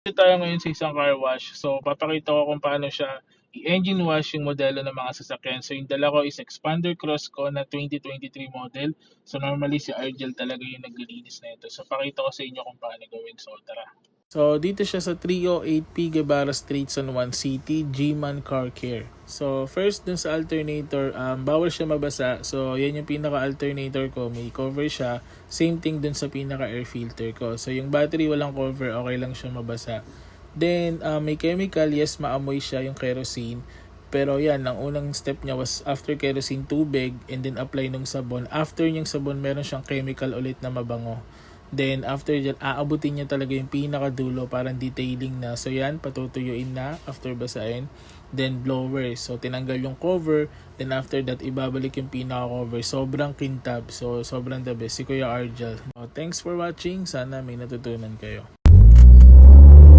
Dito tayo ngayon sa isang car wash. So, papakita ko kung paano siya i-engine wash yung modelo ng mga sasakyan. So, yung dala ko is Expander Crossco na 2023 model. So, normally si Argel talaga yung naglilinis na ito. So, pakita ko sa inyo kung paano gawin. So, tara. So, dito siya sa 308P Guevara Street, San Juan City, G-Man Car Care. So, first dun sa alternator, bawal siya mabasa. So, yan yung pinaka-alternator ko. May cover siya. Same thing dun sa pinaka-air filter ko. So, yung battery walang cover, okay lang siya mabasa. Then, may chemical, yes, maamoy siya yung kerosene. Pero yan, ang unang step niya was after kerosene, tubig, and then apply nung sabon. After yung sabon, meron siyang chemical ulit na mabango. Then after dyan, aabutin niya talaga yung pinakadulo, parang detailing na. So yan, patutuyuin na after basahin. Then blower. So tinanggal yung cover. Then after that, ibabalik yung pinaka-cover. Sobrang kintab. So sobrang the best. Si Kuya Argel. So, thanks for watching. Sana may natutunan kayo.